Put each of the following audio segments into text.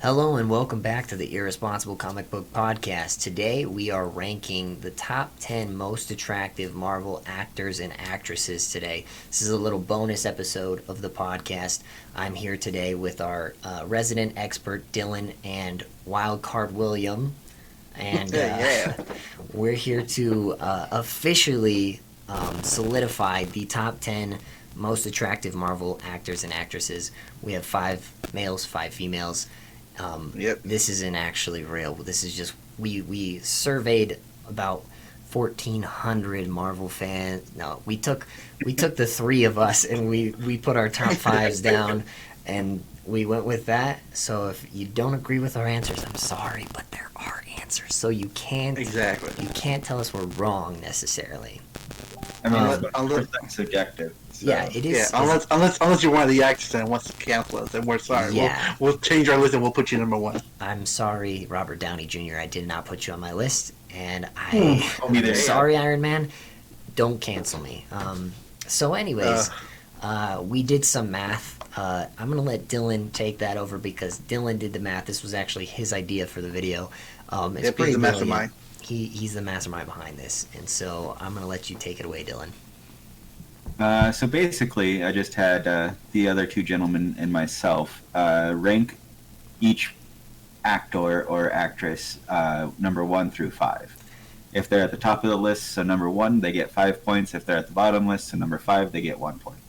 Hello and welcome back to the Irresponsible Comic Book Podcast. Today we are ranking the top 10 most attractive Marvel actors and actresses today. This is a little bonus episode of the podcast. I'm here today with our resident expert Dylan and Wildcard William. And we're here to officially solidify the top 10 most attractive Marvel actors and actresses. We have 5 males, 5 females. This isn't actually real. This is just we surveyed about 1,400 Marvel fans. No, we took the 3 of us and we put our top 5s down and we went with that. So if you don't agree with our answers, I'm sorry, but there are answers. So you can't tell us we're wrong necessarily. I mean, unless that's subjective. So. Yeah, it is. Yeah, unless you're one of the actors and wants to cancel us, then we're sorry. Yeah. We'll change our list and we'll put you number 1. I'm sorry, Robert Downey Jr. I did not put you on my list, and I'm Either. sorry, Iron Man. Don't cancel me. So, anyways, we did some math. I'm gonna let Dylan take that over because Dylan did the math. This was actually his idea for the video. It's Yep, pretty he's the brilliant. mastermind. He's the mastermind behind this, and so I'm gonna let you take it away, Dylan. So basically, I just had the other 2 gentlemen and myself rank each actor or actress number 1 through 5. If they're at the top of the list, so number 1, they get 5 points. If they're at the bottom list, so number 5, they get 1 point.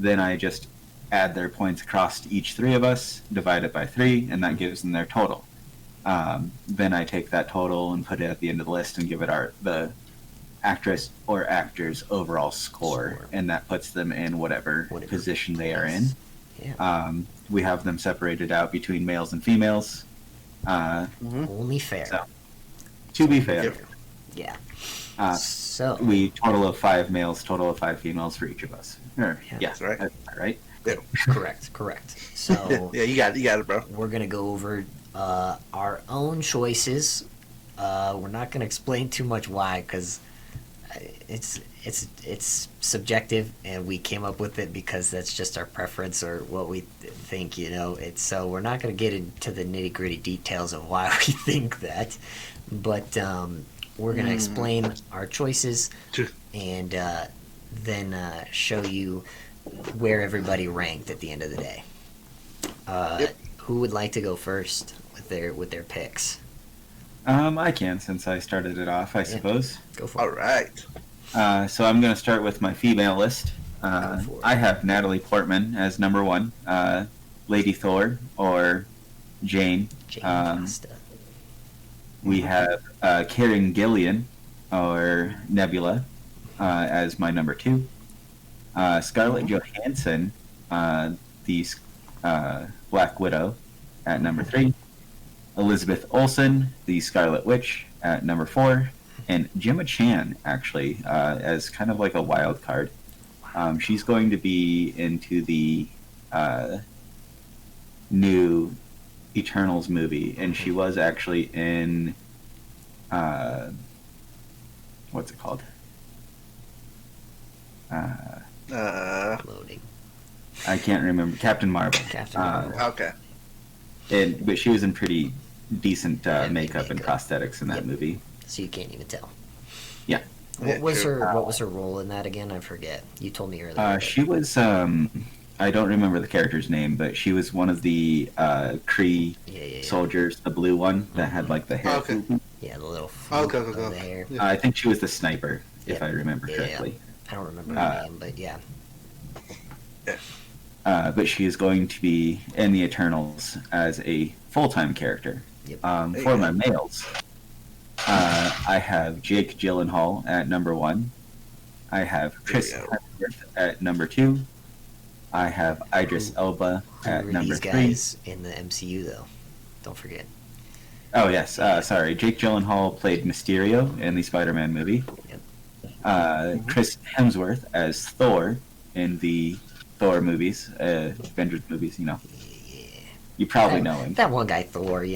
Then I just add their points across to each 3 of us, divide it by 3, and that gives them their total. Then I take that total and put it at the end of the list and give it the actress or actor's overall score, and that puts them in whatever position they are in. Yeah. We have them separated out between males and females. Only fair. So, to be fair. Yeah. So we total of 5 males, total of 5 females for each of us. That's right. Right? Correct. So Yeah, you got it, bro. we're gonna go over our own choices. We're not gonna explain too much why, because it's subjective, and we came up with it because that's just our preference or what we think. It's so we're not gonna get into the nitty gritty details of why we think that, but we're gonna explain our choices and then show you where everybody ranked at the end of the day. Who would like to go first with their picks? I can, since I started it off, I suppose. Go for All it. right. So I'm going to start with my female list. I have Natalie Portman as number 1, Lady Thor, or Jane. Jane Foster. We have Karen Gillian, or Nebula, as my number 2. Scarlett Johansson, the Black Widow, at number 3. Elizabeth Olsen, the Scarlet Witch, at number 4. And Gemma Chan, actually, as kind of like a wild card. She's going to be into the new Eternals movie, and she was actually in what's it called? Loading. I can't remember. Captain Marvel. Captain Marvel. Okay. But she was in pretty decent makeup and makeup. prosthetics in that movie. So you can't even tell. Yeah. What was true. her role in that again? I forget. You told me earlier. She was I don't remember the character's name, but she was one of the Kree soldiers, the blue one that had like the hair. Okay. Yeah, the little Okay. of the hair. I think she was the sniper, if I remember correctly. I don't remember her name, but yeah. But she is going to be in the Eternals as a full-time character. Yep. For my males, I have Jake Gyllenhaal at number 1. I have Chris Hemsworth at number 2. I have Idris Elba at Who were number these 3. guys in the MCU though? Don't forget. Oh yes, sorry. Jake Gyllenhaal played Mysterio in the Spider-Man movie. Yep. Chris Hemsworth as Thor in the Thor movies, Avengers movies. Yeah. You probably know him. That one guy, Thor.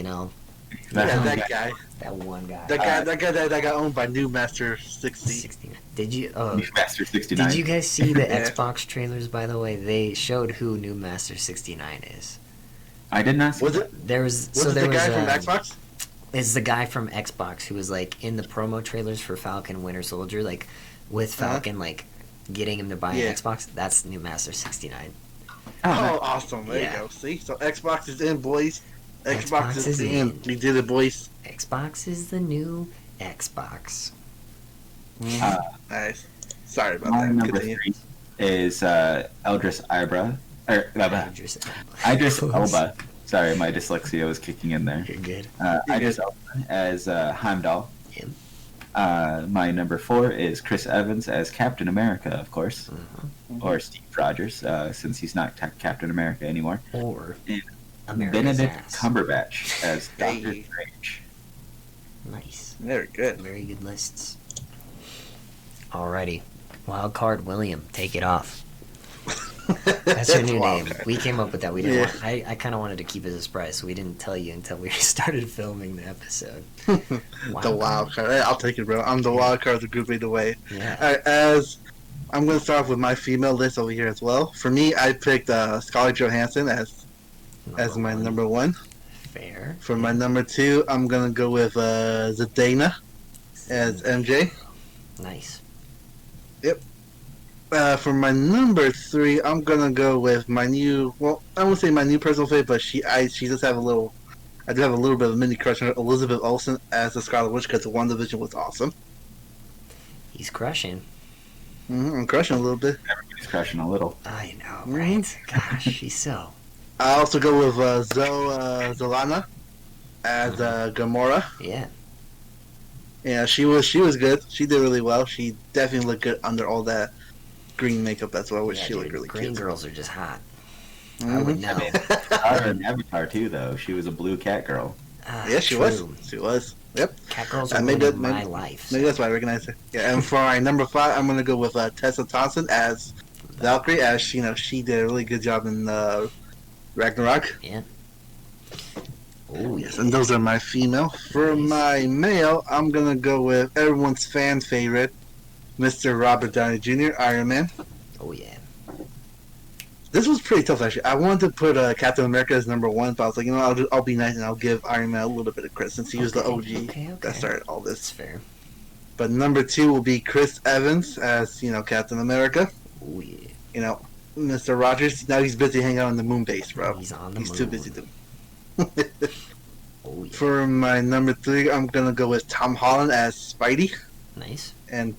That guy. That one guy. That guy that got owned by New Master 60. 69. Did you? New Master 69. Did you guys see the Yeah. Xbox trailers? By the way, they showed who New Master 69 is. I did not see Was that. it? There was Was it the guy from Xbox? It's the guy from Xbox who was like in the promo trailers for Falcon Winter Soldier, like with Falcon, like getting him to buy Yeah. an Xbox. That's New Master 69. Oh, awesome! There Yeah. you go. See, so Xbox is in, boys. Xbox, Xbox is is in. in. We did it, boys. Xbox is the new Xbox. Nice. Sorry about My that. number Continue. 3 is Eldris Ibra. Idris Idris Elba. Elba. Sorry, my dyslexia was kicking in there. You're good. Idris Elba as Heimdall. Him. My number 4 is Chris Evans as Captain America, of course, or Steve Rogers, since he's not Captain America anymore. Or And America's Benedict ass. Cumberbatch as Doctor Hey. Strange. Nice. Very good. Very good lists. Alrighty. Wildcard William, take it off. That's your new name. Wildcard. We came up with that. We didn't. Yeah. Want, I kind of wanted to keep it a surprise, so we didn't tell you until we started filming the episode. The wild card. Hey, I'll take it, bro. I'm the wild card of the group either way. Yeah. All right, as I'm going to start off with my female list over here as well. For me, I picked Scarlett Johansson as my one. number 1. Fair. For my number 2, I'm going to go with Zendaya as MJ. Nice. For my number 3, I'm gonna go with my new. Well, I won't say my new personal favorite, but she does have a little. I do have a little bit of a mini crush on her, Elizabeth Olsen as the Scarlet Witch because the WandaVision was awesome. He's crushing. I'm crushing a little bit. Everybody's crushing a little. I know, right? Gosh, she's so. I also go with Zolana as Gamora. Yeah. Yeah, she was good. She did really well. She definitely looked good under all that green makeup as well, which Yeah, she looked dude, really green cute. girls are just hot. I Mhm. would know. Her in Avatar too, though. She was a blue cat girl. Ah, Yeah, she true. was. She was. Yep. Cat girls I are made ruining that- my maybe- life. Maybe that's why I recognize her. Yeah, and for my number 5, I'm gonna go with Tessa Thompson as Valkyrie, as she did a really good job in Ragnarok. Oh, Yes, and those are my female. For Nice. my male, I'm gonna go with everyone's fan favorite, Mr. Robert Downey Jr., Iron Man. Oh, yeah. This was pretty tough, actually. I wanted to put Captain America as number 1, but I was like, I'll be nice and I'll give Iron Man a little bit of credit since he was the OG Okay. that started all That's this. fair. But number 2 will be Chris Evans as Captain America. Oh, yeah. Mr. Rogers. Now he's busy hanging out on the moon base, bro. He's on the He's moon. too busy to. Oh, yeah. For my number 3, I'm gonna go with Tom Holland as Spidey, Nice. and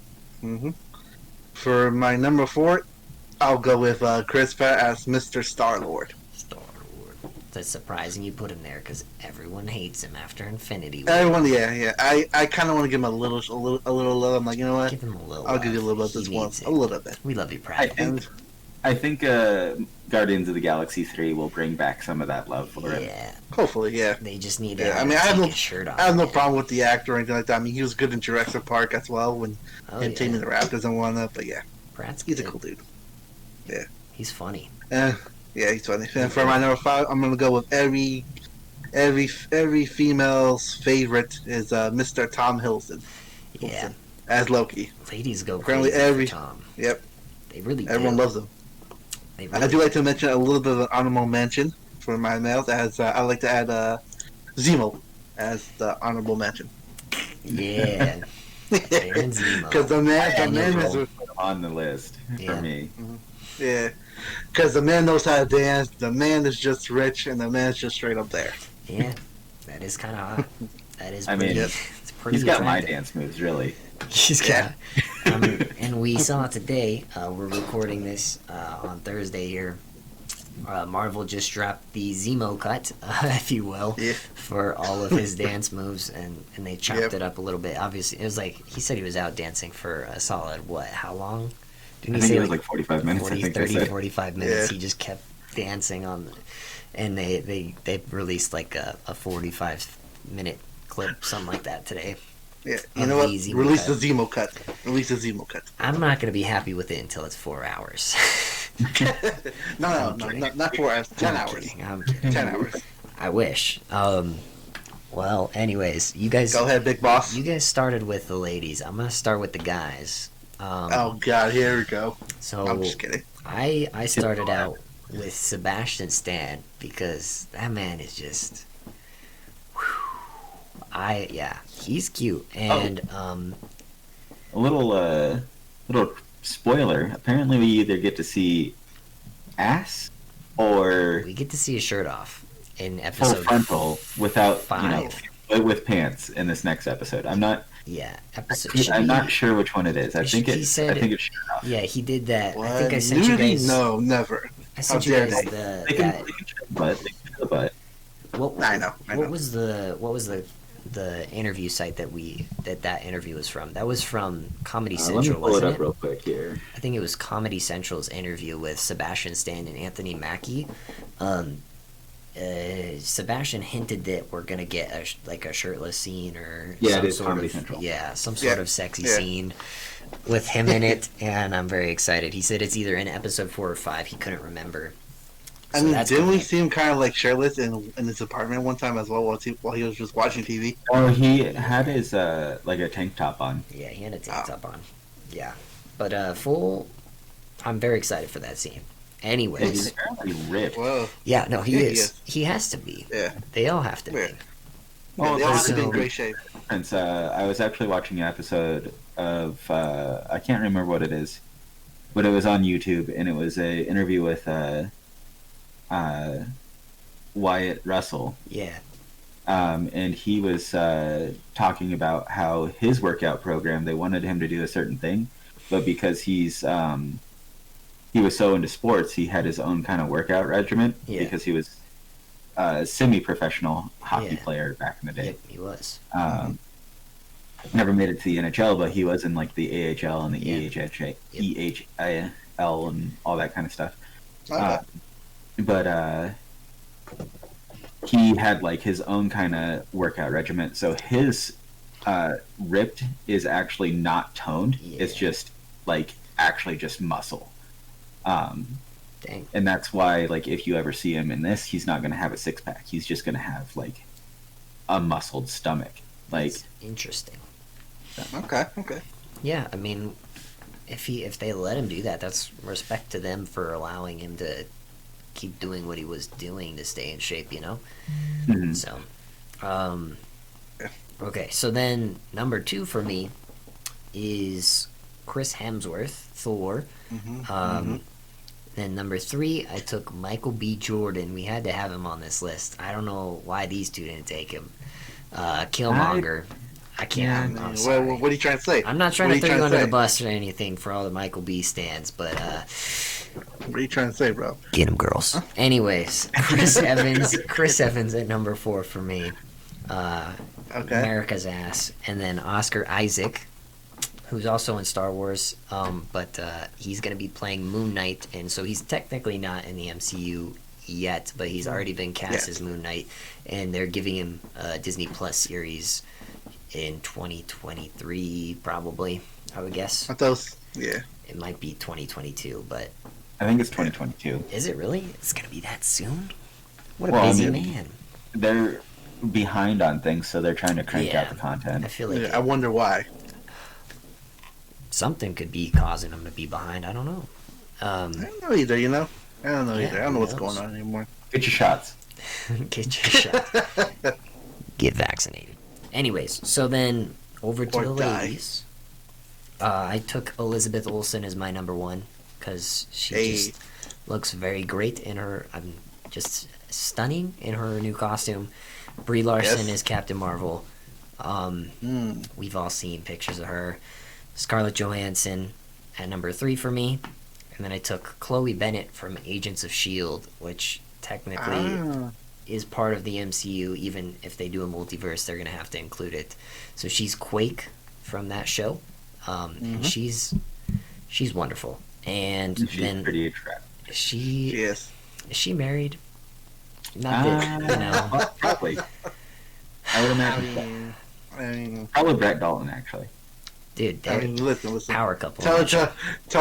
for my number 4, I'll go with Chris Pratt as Mr. Star-Lord. Star-Lord. That's surprising you put him there because everyone hates him after Infinity War. Everyone, yeah. I kind of want to give him a little love. I'm like, you know what? Give him a little I'll give you a love. little bit He this one, needs it. a little bit. We love you, Pratt. I think Guardians of the Galaxy 3 will bring back some of that love for it. Yeah. Hopefully, yeah. They just need to Yeah, have I mean, him I have take no- his shirt off. I have no man. problem with the actor or anything like that. I mean, he was good in Jurassic Park as well when Oh, him yeah. taming the Raptors and whatnot. But yeah, Pratt's he's a good. cool dude. He's funny. Yeah, he's funny. And for my number 5, I'm gonna go with every female's favorite is Mr. Tom Hiddleston Yeah. as Loki. Ladies go Apparently crazy every- for Tom. Yep. They really Everyone do. loves him. They I do like to mention a little bit of an honorable mention for my males, as I like to add Zemo as the honorable mention. Yeah. Baron Zemo. Because the man Daniel is Put him on the list Yeah. for me. yeah. Because the man knows how to dance. The man is just rich, and the man is just straight up there. Yeah. That is kind of hot. That is I pretty. mean, it's pretty He's got my attractive. dance moves, really. He's got. Yeah. And we saw today. We're recording this on Thursday here. Marvel just dropped the Zemo cut, if you will, Yeah. for all of his dance moves, and they chopped Yep. it up a little bit. Obviously, it was like he said he was out dancing for a solid what? How long? Didn't I he think say it was like 45 minutes, 40, I think 30, they said. 45 minutes? Yeah. He just kept dancing on, and they released like a 45-minute clip, something like that today. Yeah. You Of know what? the Zemo Release cut. the Zemo cut. Release the Zemo cut. I'm not gonna be happy with it until it's 4 hours. No, I'm kidding. not 4 hours. 10 I'm hours. kidding, I'm kidding. 10 hours. I wish. Well, anyways, you guys. Go ahead, big boss. You guys started with the ladies. I'm gonna start with the guys. Oh God, here we go. So I'm just kidding. I started out with Sebastian Stan, because that man is just, he's cute. And A little spoiler. Apparently, we either get to see ass or we get to see his shirt off in full episode frontal without 5. with pants in this next episode. I'm not sure which one it is. I think it's shirt off. Yeah, he did that. What? I think I sent Nudity? you guys. No, never. I sent How you dare guys they? They can show the butt. They can show the butt. I know. What was the interview site that interview was from? That was from Comedy Central, let me pull wasn't it up real quick here. I think it was Comedy Central's interview with Sebastian Stan and Anthony Mackie. Sebastian hinted that we're gonna get a shirtless scene or it is sort Comedy of Central. some sort of sexy scene with him in it, and I'm very excited. He said it's either in episode 4 or 5. He couldn't remember. I So mean, that's didn't we good. see him kind of like shirtless in his apartment one time as well while he was just watching TV? Oh, he had his like a tank top on. Yeah, he had a tank top on. Yeah, but I'm very excited for that scene. Yeah, Anyways, he's apparently ripped. Whoa. yeah, no, he Yeah, he is. is. He has to be. Yeah. They all have to Yeah. be. Well, they all have to so- be in great shape. Since I was actually watching an episode of I can't remember what it is, but it was on YouTube, and it was a interview with Wyatt Russell, Yeah, and he was talking about how his workout program, they wanted him to do a certain thing, but because he was so into sports, he had his own kind of workout regimen because he was a semi-professional hockey player back in the day. yep, he was. Never made it to the NHL, but he was in like the AHL and the Yeah. EHL and all that kind of stuff. Okay. But he had like his own kind of workout regimen. So his ripped is actually not toned. It's Yeah. just like actually just muscle. Dang. And that's why like if you ever see him in this, he's not going to have a six pack. He's just going to have like a muscled stomach. Like That's interesting. Okay. Yeah, I mean, if they let him do that, that's respect to them for allowing him to keep doing what he was doing to stay in shape, you know? mhm. So, okay, so then number 2 for me is Chris Hemsworth, Thor. Then number 3, I took Michael B. Jordan. We had to have him on this list. I don't know why these two didn't take him. Killmonger. I can't. I'm sorry. What are you trying to say? I'm not trying What to are you throw you trying to under the say? bus or anything for all the Michael B stands, but What are you trying to say, bro? get him, girls. Anyways, Chris Evans at number 4 for me. Okay. America's ass, and then Oscar Isaac, who's also in Star Wars, but he's going to be playing Moon Knight, and so he's technically not in the MCU yet, but he's already been cast as Moon Knight, and they're giving him a Disney Plus series in 2023, probably, I would guess. I thought yeah. It might be 2022, but I think it's 2022. is it really? It's going to be that soon? What a Well, I busy mean- man. They're behind on things, so they're trying to crank out the I content. feel like I wonder why. something could be causing him to be behind. I don't know. I don't know either, you know? I don't know Yeah, either. I don't know who what's knows? going on anymore. Get your shots. Get your shot. Get vaccinated. Anyways, so then over to Or the die. ladies. I took Elizabeth Olsen as my number 1 because she Hey. just looks very great in her. Just stunning in her new costume. Brie Larson Yes. is Captain Marvel. We've all seen pictures of her. Scarlett Johansson at number 3 for me. And then I took Chloe Bennett from Agents of S.H.I.E.L.D., which technically is part of the MCU. Even if they do a multiverse, they're going to have to include it. So she's Quake from that show. And she's wonderful. And She's then pretty attractive. is she married? Not that, you know. Probably. I would imagine so. I mean, Probably Brett Dalton, actually. Dude, I they're mean, listen. power couple. Tell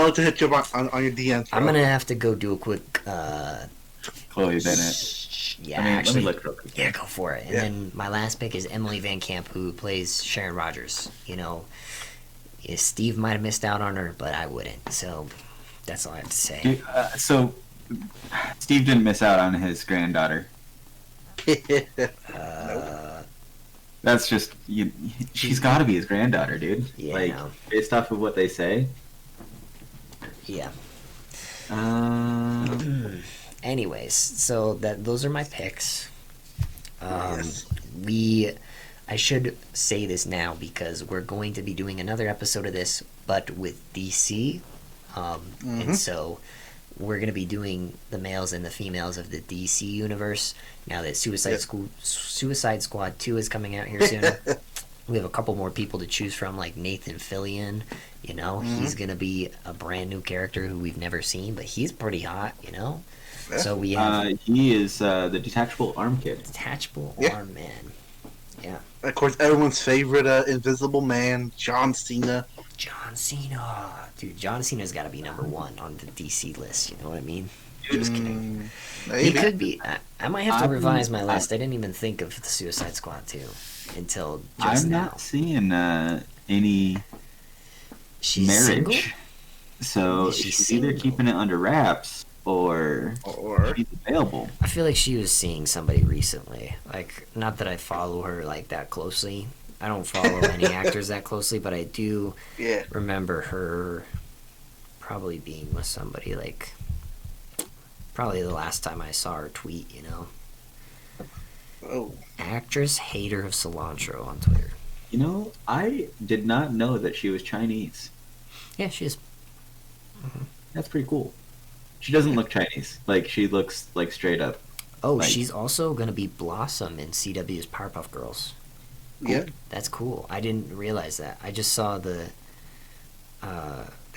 her to hit you up on your DMs. Bro. I'm gonna have to go do a quick. Chloe Bennett. Yeah, I mean, actually, let me look real quick. yeah, go for it. And then my last pick is Emily Van Camp, who plays Sharon Rogers. You know, Steve might have missed out on her, but I wouldn't. So that's all I have to say. Dude, so Steve didn't miss out on his granddaughter. That's just she's got to be his granddaughter, dude. Yeah, like no. based off of what they say. Yeah. Anyways, so those are my picks. Yes. I should say this now because we're going to be doing another episode of this, but with DC, and so we're going to be doing the males and the females of the DC universe. Now that Suicide Squad 2 is coming out here soon, we have a couple more people to choose from, like Nathan Fillion. He's going to be a brand new character who we've never seen, but he's pretty hot. Yeah. So we have he is the detachable arm kid. detachable arm man. Yeah. Of course, everyone's favorite Invisible Man, John Cena. John Cena. Dude, John Cena's got to be number one on the DC list. You know what I mean? Just kidding. He Maybe. could be. I might have to revise my list. I didn't even think of the Suicide Squad 2 until just I'm now. not seeing any She's marriage, single? so Is she she's either single? keeping it under wraps or she's available. I feel like she was seeing somebody recently. Like, not that I follow her like that closely. I don't follow any actors that closely, but I do remember her probably being with somebody, like, probably the last time I saw her tweet, Oh. Actress hater of cilantro on Twitter. I did not know that she was Chinese. Yeah, she is. That's pretty cool. She doesn't look Chinese. Like, she looks like straight up. Oh, Like- she's also going to be Blossom in CW's Powerpuff Girls. Yeah. That's cool. I didn't realize that. I just saw the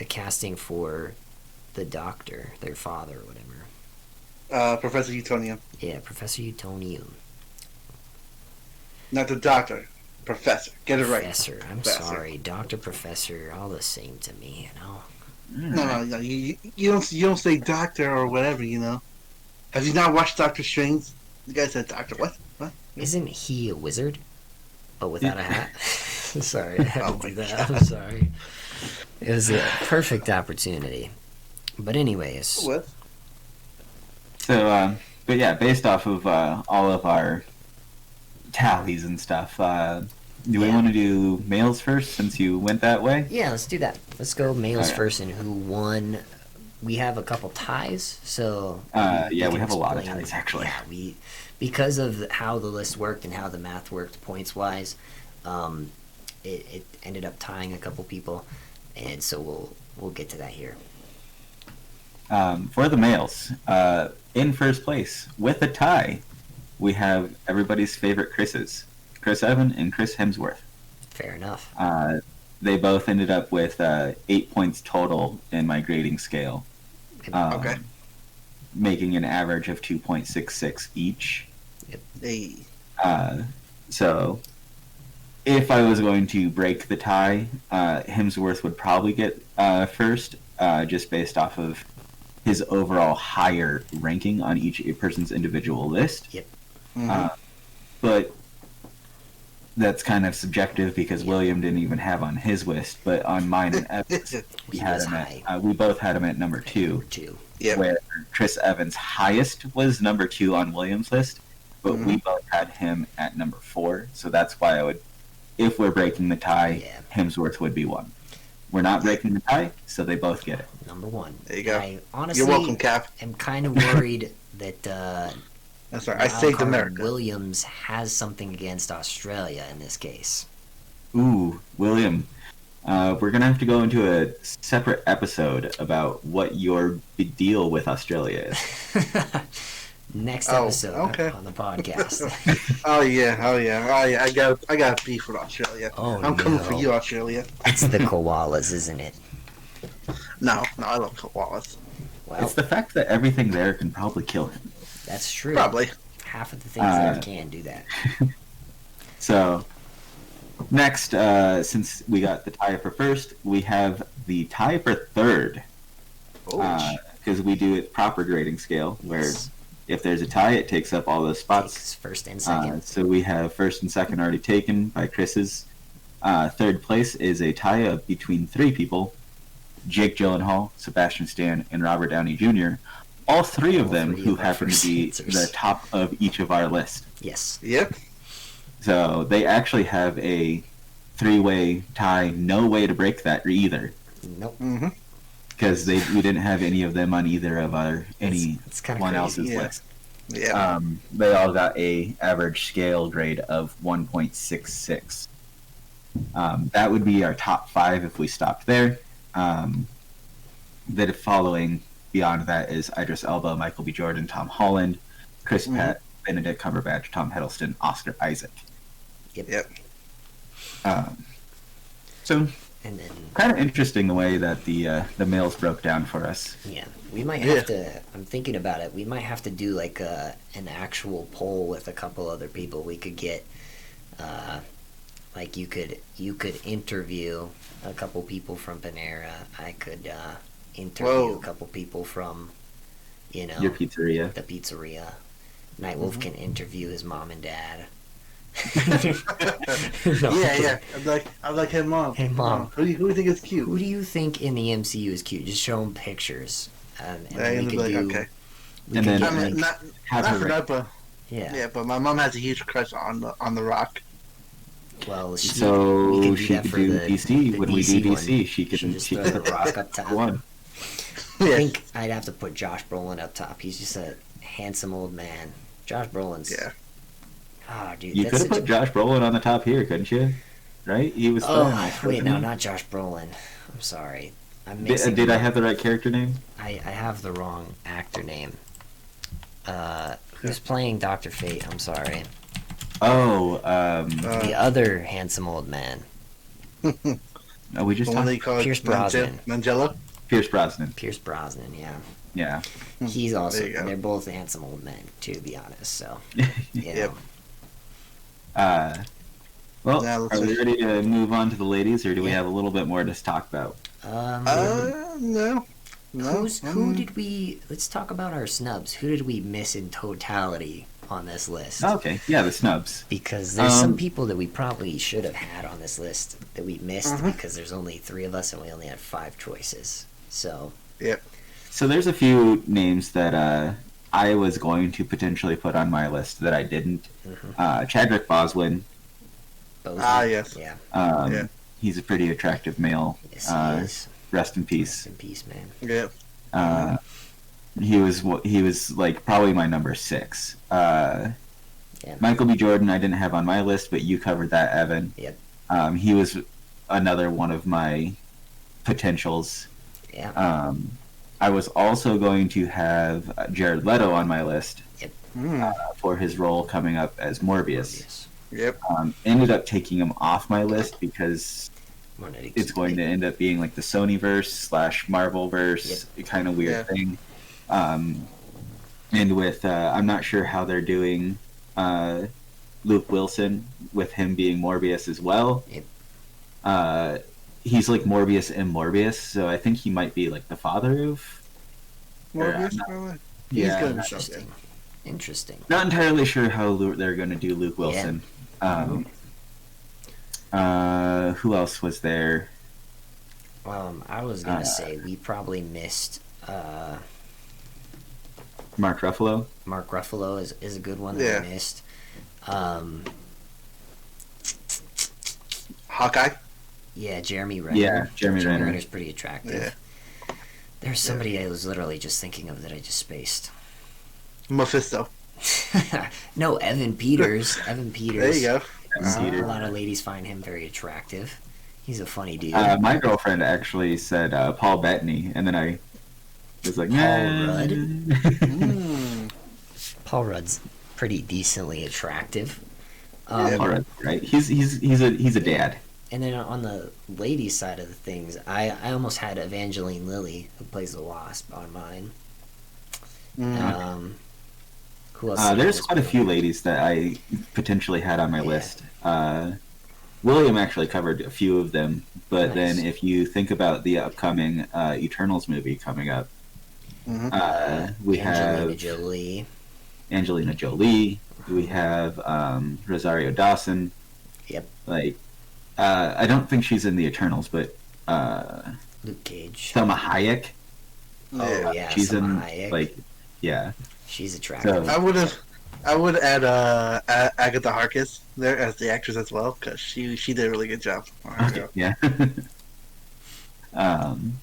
casting for the doctor, their father or whatever. Professor Utonium. Yeah, Professor Utonium. Not the doctor. Professor. Get it right. Professor. I'm Professor. sorry. Doctor, Professor, all the same to me, No. You don't say doctor or whatever. Have you not watched Doctor Strange? The guy said doctor. What? Isn't he a wizard? But without a hat? Sorry, I had Oh to do my that. God. I'm sorry. It was a perfect opportunity. But anyways, What? So, but yeah, based off of all of our tallies and stuff, do we want to do males first since you went that way? yeah, let's do that. Let's go males Alright. first and who won. We have a couple ties, so Yeah, we can have a lot of explain- ties, actually. Yeah, because of how the list worked and how the math worked points wise, it ended up tying a couple people, and so we'll get to that here. For the males, in first place with a tie, we have everybody's favorite Chris's, Chris Evans and Chris Hemsworth. Fair enough. They both ended up with 8 points total in my grading scale. Okay. Making an average of 2.66 each. Hey. So, if I was going to break the tie, Hemsworth would probably get first, just based off of his overall higher ranking on each person's individual list. Yep. But that's kind of subjective because William didn't even have on his list, but on mine and Evans, He had was him high. we both had him at number 2. Number 2. Yeah. Where Chris Evans' highest was number 2 on William's list, but we both had him at number 4. So that's why I would, if we're breaking the tie, Yeah. Hemsworth would be 1. We're not breaking the tie, so they both get it. Number 1. There you go. I honestly You're welcome, Cap. am kind of worried that That's right. I saved Wildcard America. Williams has something against Australia in this case. Ooh, William. We're going to have to go into a separate episode about what your big deal with Australia is. Next Oh, episode okay. on the podcast. Oh yeah. I got beef with Australia. Oh, I'm coming for no. you, Australia. It's the koalas, isn't it? No, I love koalas. Well, It's the fact that everything there can probably kill him. that's true. Probably. Half of the things there can do that. So, next, since we got the tie for first, we have the tie for third. Oh, Because we do it proper grading scale, where if there's a tie, it takes up all those spots. Takes first and second. So we have first and second already taken by Chris's. Third place is a tie between 3 people: Jake Gyllenhaal, Sebastian Stan, and Robert Downey Jr. all three of All them three who of our happen to first be answers. the top of each of our list. Yes. Yep. So they actually have a three-way tie, no way to break that either, Nope. Mm-hmm. because we didn't have any of them on either of It's kind of anyone crazy. else's Yeah. list. Yeah. They all got a average scale grade of 1.66. That would be our top 5 if we stopped there. The following beyond that is Idris Elba, Michael B. Jordan, Tom Holland, Chris Pratt, Benedict Cumberbatch, Tom Hiddleston, Oscar Isaac. Yep. So And then kind of interesting the way that the males broke down for us. yeah, we might have to. I'm thinking about it. We might have to do like an actual poll with a couple other people. We could get, like you could interview a couple people from Panera. I could interview Whoa. a couple people from, you know, Your pizzeria. the pizzeria. Nightwolf can interview his mom and dad. No. Yeah. I'm like, hey mom. Hey, Mom. Who do you think is cute? Who do you think in the MCU is cute? Just show them pictures, and then And we be could like, do. okay. We And could then, get, I mean, like, have not her for that, but yeah. but my mom has a huge crush on the Rock. Well, we So could she that could for do the DC. When we do one. DC, she She'll can just she throw can the Rock up top. one. I Yeah. think I'd have to put Josh Brolin up top. He's just a handsome old man. Josh Brolin's. Yeah. Ah, dude. You that's could have such put Josh Brolin on the top here, couldn't you? Right? He was. Oh, nice, wait, wasn't no, he? not Josh Brolin. I'm sorry. I'm mixing. Did I them up. have the right character name? I have the wrong actor name. Who's playing Dr. Fate? I'm sorry. Oh, The other handsome old man. no, we just The one talked they call Pierce Brosnan. Mandela. Pierce Brosnan. Pierce Brosnan, yeah. Yeah. He's also. There you go. They're both handsome old men, to be honest. So, Yep. Well, Now let's are we just- ready to move on to the ladies, or do we Yeah. have a little bit more to talk about? No. who did we? Let's talk about our snubs. Who did we miss in totality on this list? Okay, yeah, the snubs. Because there's some Um, people that we probably should have had on this list that we missed Mhm. because there's only 3 of us and we only had 5 choices. So So there's a few names that I was going to potentially put on my list that I didn't. Chadwick Boseman. Boseman, yes. yeah, Yeah. He's a pretty attractive male. yes, he is. Rest in Rest peace. in peace, man. Yeah. He was like probably my number 6. Yeah. Michael B. Jordan I didn't have on my list, but you covered that, Evan. Yep. He was another one of my potentials. Yeah. I was also going to have Jared Leto on my list for his role coming up as Morbius. Morbius. Yep. Ended up taking him off my list because More than it's going to end up being like the Sonyverse / Marvelverse kind of weird thing. And with I'm not sure how they're doing Luke Wilson with him being Morbius as well. Yep. He's like Morbius and Morbius, so I think he might be like the father of. Morbius, not- probably. Yeah, gonna- Interesting. Interesting. not entirely sure how they're going to do Luke Wilson. Who else was there? I was gonna say we probably missed Mark Ruffalo. Mark Ruffalo is a good one that Yeah. we missed. Hawkeye. Yeah, Jeremy Renner. Yeah, Jeremy Renner. Renner's pretty attractive. Yeah. There's somebody I was literally just thinking of that I just spaced. Mephisto. No, Evan Peters. Evan Peters. There you go. Peter. A lot of ladies find him very attractive. He's a funny dude. My girlfriend actually said Paul Bettany, and then I was like, Paul nah. Rudd? Mm. Paul Rudd's pretty decently attractive. Paul Rudd, right? He's a dad. And then on the ladies' side of the things, I almost had Evangeline Lilly, who plays the Wasp, on mine. Who else? There's quite a few ladies that I potentially had on my list. William actually covered a few of them, but then if you think about the upcoming Eternals movie coming up, we Angelina have Jolie. Angelina Jolie. We have Rosario Dawson. Yep. Like, I don't think she's in the Eternals, but Luke Cage. Selma Hayek. Oh yeah, she's Salma in Hayek. like Yeah. She's attractive. So- I would add Agatha Harkness there as the actress as well because she did a really good job. Okay, yeah. um,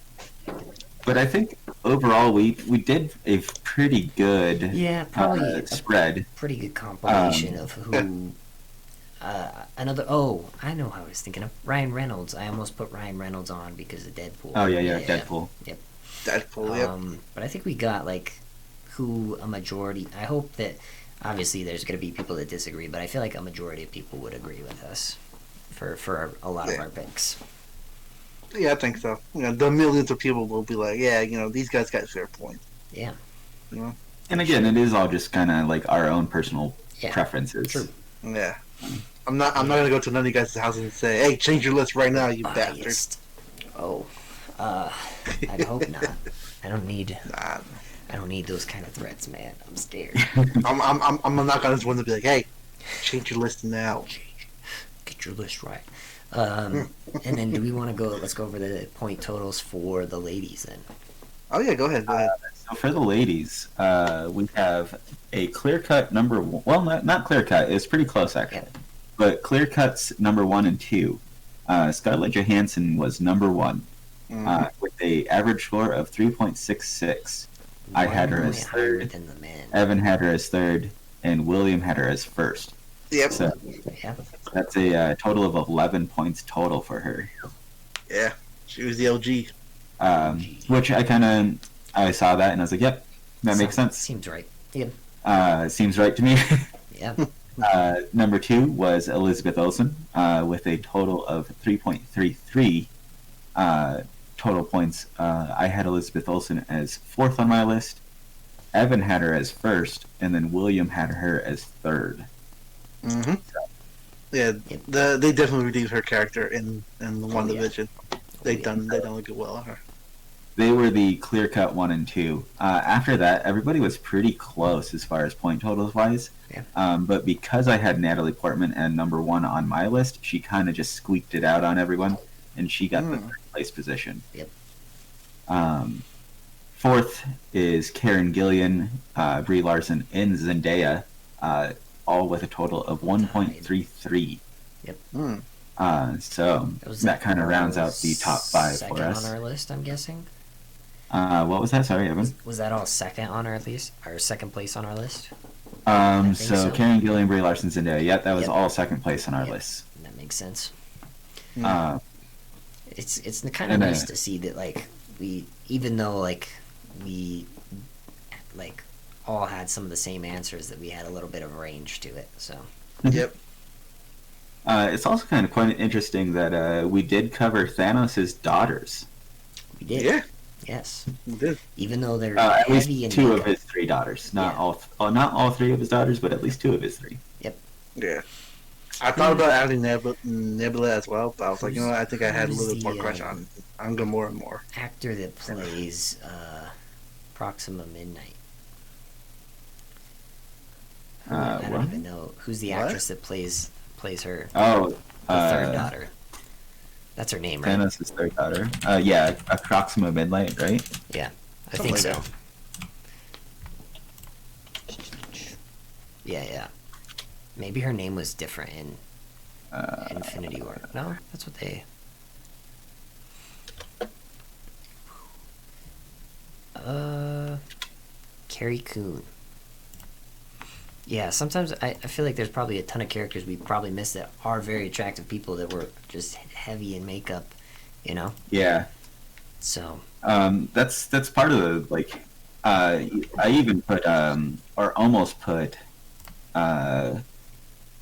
but I think overall we did a pretty good Yeah, probably a spread. pretty good compilation of who. Another. Oh, I know who I was thinking of. Ryan Reynolds. I almost put Ryan Reynolds on because of Deadpool. Oh yeah, Deadpool. Yep. Deadpool. Yep. But I think we got like who a majority. I hope that obviously there's going to be people that disagree, but I feel like a majority of people would agree with us for a lot of our picks. Yeah, I think so. You know, the millions of people will be like, yeah, you know, these guys got fair points. Yeah. You know? And again, it is all just kind of like our own personal Yeah. preferences. True. Yeah. I'm not gonna go to none of you guys' houses and say, hey, change your list right now, you bastard. Biased. Oh. I'd hope not. I don't need. Nah. I don't need those kind of threats, man. I'm scared. I'm not gonna one to be like, hey, change your list now. Get your list right. And then do we want to go? Let's go over the point totals for the ladies then. Oh yeah, go ahead. So for the ladies, we have a clear-cut number one. Well, not clear-cut. It's pretty close, actually. Yeah. But clear-cuts number 1 and 2. Scarlett Johansson was number 1 with a average score of 3.66. I had her as higher third. than the men. Evan had her as third, and William had her as first. Yep. So Yeah. that's a total of 11 points total for her. Yeah. She was the LG. Which I saw that and I was like, yep, that makes sense. Seems right. Yeah. Seems right to me. Yeah. Number 2 was Elizabeth Olsen with a total of 3.33 total points. I had Elizabeth Olsen as 4th on my list. Evan had her as 1st, and then William had her as 3rd. Mm-hmm. Yeah, they definitely redeemed her character in the one division. They done really good well on her. They were the clear-cut 1 and 2. After that, everybody was pretty close as far as point totals wise. Yeah. But because I had Natalie Portman at number 1 on my list, she kind of just squeaked it out on everyone, and she got the 3rd place position. Yep. 4th is Karen Gillian, Brie Larson, and Zendaya, all with a total of 1.33. Yep. So that kind of rounds out the top 5 second for us. on our list, I'm guessing. What was that? Sorry, Evan. Was that all second on our list, or second place on our list? So so. Karen Gillian, Brie Larson, Zendaya. Yep, that was Yep. all second place on our Yep. list. That makes sense. Mm. It's kind of And, nice to see that like we, even though like we like all had some of the same answers, that we had a little bit of range to it. So Yep. It's also kind of quite interesting that we did cover Thanos' daughters. we did. Yeah. Yes. We did. Even though they're At least heavy in 2 of makeup. his 3 daughters. Not Yeah. not all 3 of his daughters, but at least 2 of his 3. Yeah. I thought about adding Nebula as well, but I was like, you know what? I think I had a little bit more crush on Gamora and more. Actor that plays Proxima Midnight. I don't What? even know who's the What? actress that plays her Oh, the third daughter. That's her name, right? Thanos' 3rd daughter. Yeah, Proxima Midnight, right? Yeah, I Something think like so. Yeah. Maybe her name was different in Infinity War. No, that's what they. Carrie Coon. Yeah, sometimes I feel like there's probably a ton of characters we probably missed that are very attractive people that were just heavy in makeup, you know? Yeah. So. That's part of the, like, I even put, or almost put,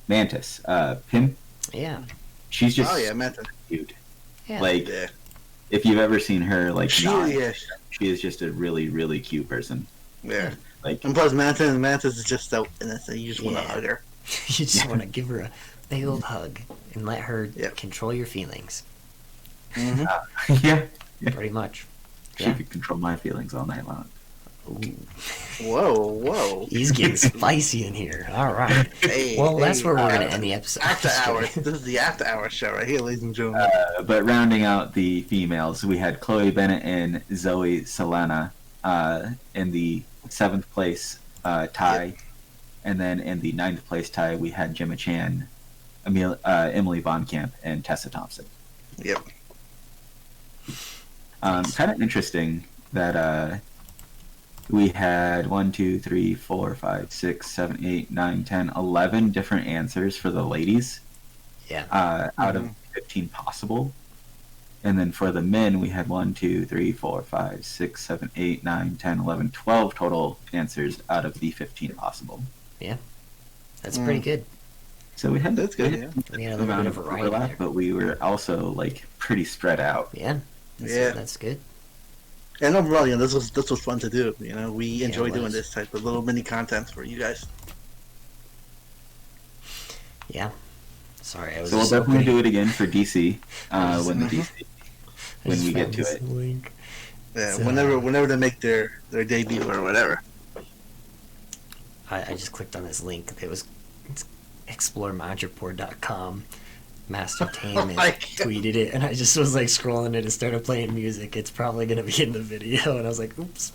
Mantis. Pim. Yeah. She's just Oh yeah, Manta. cute. Yeah. Like, Yeah. if you've ever seen her, like, She, not, yeah. she is just a really, really cute person. Yeah. Like, And plus, Mantis is just so innocent. You just want to Yeah. hug her. You just want to give her a big old hug and let her Yep. control your feelings. Mm-hmm. yeah, Pretty much. she Yeah. could control my feelings all night long. Ooh, Whoa. he's getting spicy in here. All right. Hey, Well, that's hey, where we're going to end the episode. After Just kidding. hours. This is the after hours show right here, ladies and gentlemen. But rounding out the females, we had Chloe Bennett and Zoe Salana in the seventh place tie, and then in the ninth place tie we had Gemma Chan, Emily Von Camp, and Tessa Thompson. Yep. Kind of interesting that we had 1, 2, 3, 4, 5, 6, 7, 8, 9, 10, 11 different answers for the ladies. Yeah. Out of 15 possible. And then for the men, we had 1, 2, 3, 4, 5, 6, 7, 8, 9, 10, 11, 12 total answers out of the 15 possible. Yeah. That's pretty good. So we had That's good, yeah. We had a little bit of variety overlap, there. but we were also like pretty spread out. Yeah. Yeah. That's good. And overall, this was fun to do. We enjoy it doing was. this type of little mini content for you guys. Yeah. Sorry, I was So we'll just definitely opening- do it again for DC when I when just we get found to this it. link. Yeah, So- whenever they make their debut or whatever. I just clicked on this link. It's exploremodreport.com. Mastertainment my God. tweeted it, and I just was like scrolling it and started playing music. It's probably gonna be in the video, and I was like, "Oops."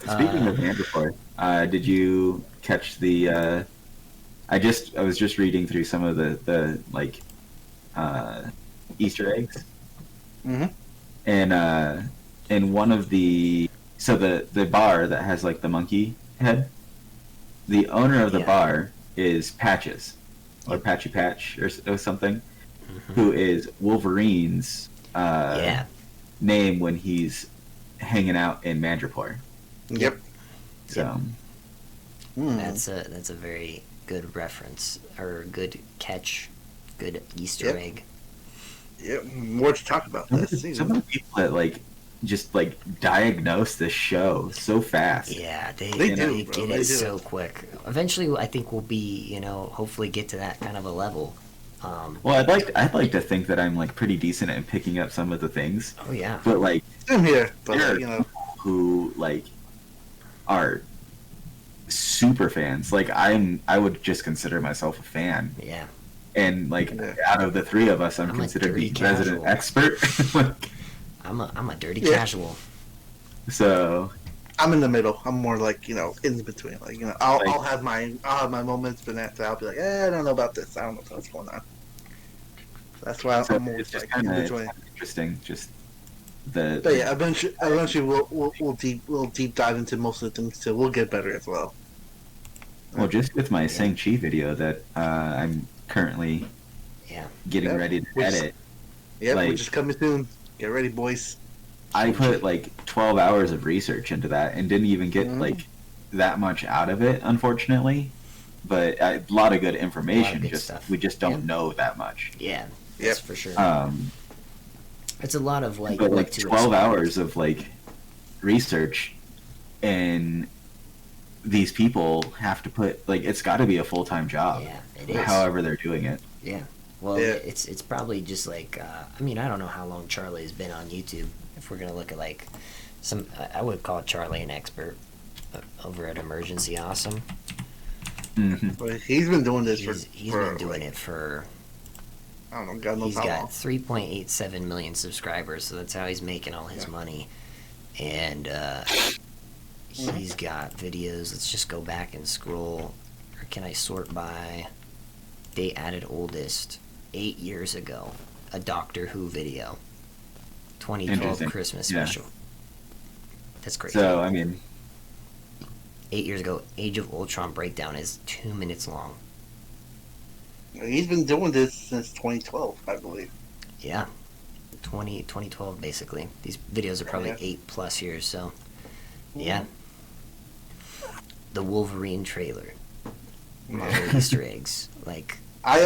Speaking of Mandapore, did you catch the? I was just reading through some of the like Easter eggs, Mhm. and one of the the bar that has like the monkey head, the owner of the Yeah. bar is Patches, or Yep. Patchy Patch or something, Mhm. who is Wolverine's Yeah. name when he's hanging out in Madripoor. Yep. So Mm. That's a very good reference or good catch, good Easter Yep. egg. Yep. More to talk about this some season. of the people that like just like diagnose this show so fast. Yeah, They they do, bro. get They it do. so quick. Eventually, I think we'll be, hopefully get to that kind of a level. Well, I'd like to think that I'm like pretty decent at picking up some of the things, Oh yeah, but like Same here, but there are like, people who like are super fans. Like I would just consider myself a fan, yeah. and like Yeah. out of the three of us, I'm I'm a considered the dirty resident casual. expert. Like, I'm a dirty Yeah. casual. so I'm in the middle. I'm more like in between. Like I'll Like- have my moments, but after I'll be like, I don't know about this. I don't know what's going on. That's why So I'm always it's just like kind in of between. interesting. Just the But yeah, eventually we'll deep dive into most of the things too. We'll get better as well. well, just with my Shang-Chi video that I'm currently Yeah. getting Yeah, ready to which- edit. Yep, we're Like- just coming soon. Get ready, boys. I put like 12 hours of research into that and didn't even get Mhm. like that much out of it, unfortunately. But a lot of good information. good Just stuff. we just don't Yeah. know that much. Yeah. Yep. That's for sure. It's a lot of like but what like to 12 expect. hours of like research, and these people have to put like it's got to be a full-time job. Yeah, it is. However they're doing it. Yeah. Well, Yeah. it's probably just like I mean, I don't know how long Charlie's been on YouTube. If we're gonna look at like I would call Charlie an expert over at Emergency Awesome. Hmm. But he's been doing this He's for been doing like, it for. I don't know, God knows He's how got long. 3.87 million subscribers, so that's how he's making all his Yeah. money. And he's got videos. Let's just go back and scroll. Or can I sort by date added oldest? 8 years ago, a Doctor Who video. 2012 Interesting. Christmas Yeah. special. That's great. So I mean, 8 years ago, Age of Ultron breakdown is 2 minutes long. He's been doing this since 2012, I believe. Yeah. 2012 basically. These videos are probably Yeah. 8+ years, so yeah. The Wolverine trailer. Marvel Easter eggs. Like I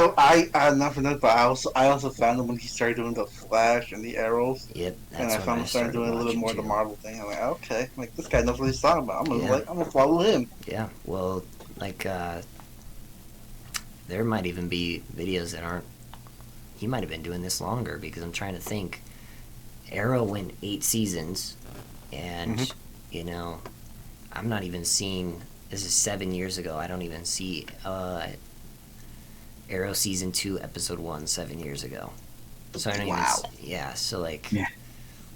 not for nothing, but I also found him when he started doing the Flash and the arrows, yep, and that's I when found him started doing a little watching more of the too. Marvel thing. I'm like, okay, like this guy knows what he's talking about. Yeah. I'm gonna follow him. Yeah. Well, like there might even be videos that aren't he might have been doing this longer because I'm trying to think. Arrow went 8 seasons and Mhm. I'm not even seeing this is 7 years ago. I don't even see Arrow season 2 episode 1 7 years ago. So I don't Wow. even yeah, so like Yeah.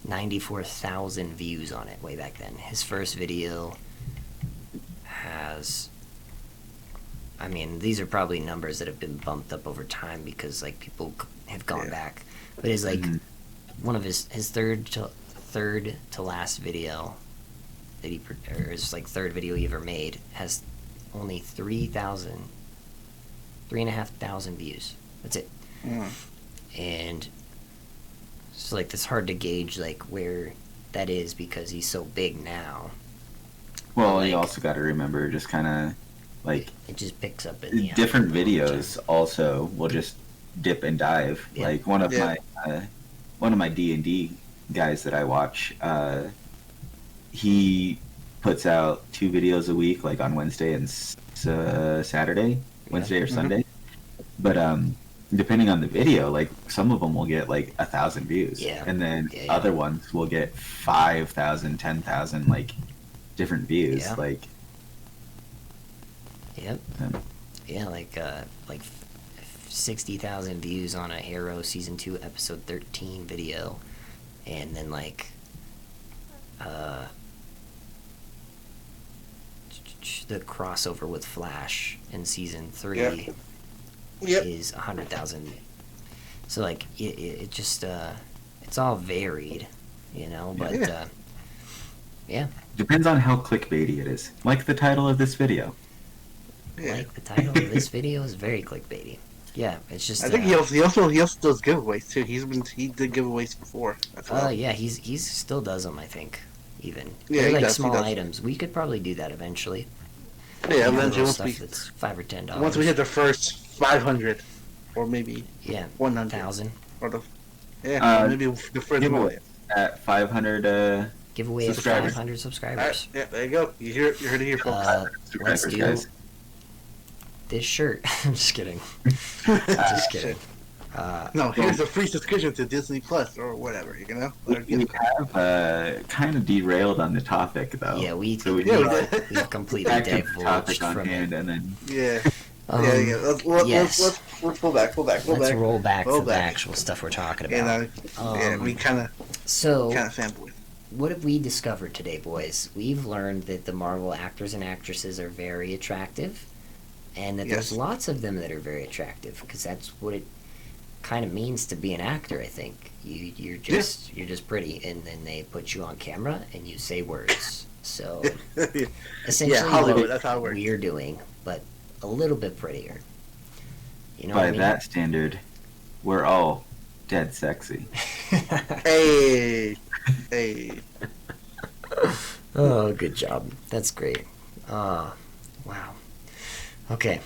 94,000 views on it way back then. His first video has, I mean, these are probably numbers that have been bumped up over time because like people have gone back. But his like one of his third to last video that or his like third video he ever made has only 3,500 views. That's it. And it's like it's hard to gauge like where that is because he's so big now. Well, like, you also got to remember just kind of like it just picks up in the different videos also will just dip and dive. Yeah. Like one of my D&D guys that I watch, he puts out 2 videos a week, like on Wednesday and Saturday, Wednesday or Sunday. But depending on the video, like some of them will get like 1,000 views, and then other ones will get 5,000, 10,000, like different views. Like, like 60,000 views on a Arrow season 2 episode 13 video, and then like the crossover with Flash in season 3 is 100,000. So like it just it's all varied, you know. But depends on how clickbaity it is. Like the title of this video. Like the title of this video is very clickbaity. Yeah, it's just. I think he also does giveaways too. He did giveaways before. He still does them. I think even they're like small items. We could probably do that eventually. Yeah, eventually once that's $5 or $10. Once we hit the first 500, or maybe 100,000, or maybe the first giveaway at 500. Giveaway of 500 subscribers. Yeah, there you go. You heard it here, folks. Let's do guys. This shirt. I'm just kidding. Just kidding. No, here's a free subscription to Disney Plus or whatever. You know. We have kind of derailed on the topic though. Yeah, we've completely divulged from it. And then Let's pull back. Let's roll back to the actual stuff we're talking about. We kind of fanboy. What have we discovered today, boys? We've learned that the Marvel actors and actresses are very attractive, and that there's lots of them that are very attractive, because that's what it kind of means to be an actor. I think you're just pretty, and then they put you on camera and you say words. So essentially, Hollywood, that's how it works. We're doing, but a little bit prettier. You know, by that standard, we're all dead sexy. Hey. Oh, good job. That's great. Wow. Okay.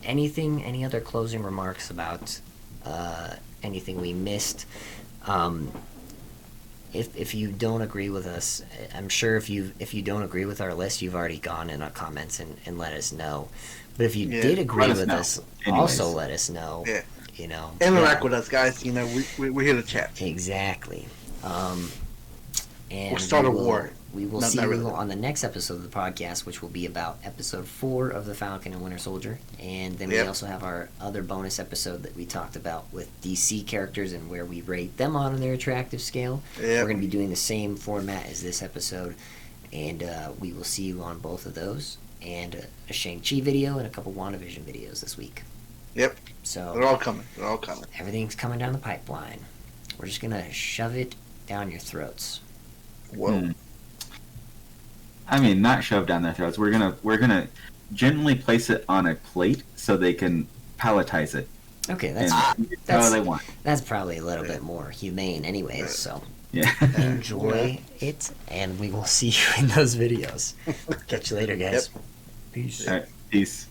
Any other closing remarks about anything we missed? If you don't agree with us, I'm sure if you don't agree with our list, you've already gone in our comments and let us know. But if you did agree with us, also let us know. Yeah. You know, interact with us, guys. You know, we're here to chat. Exactly. And we'll start a war. We will see you on the next episode of the podcast, which will be about episode 4 of The Falcon and Winter Soldier. And then we also have our other bonus episode that we talked about with DC characters and where we rate them on their attractive scale. We're going to be doing the same format as this episode. And we will see you on both of those. And a Shang-Chi video and a couple WandaVision videos this week. Yep. So they're all coming. Everything's coming down the pipeline. We're just going to shove it down your throats. Whoa. I mean, not shove down their throats. We're gonna gently place it on a plate so they can palletize it. Okay, that's how they want. That's probably a little bit more humane, anyways. So enjoy it, and we will see you in those videos. Catch you later, guys. Yep. Peace. All right, peace.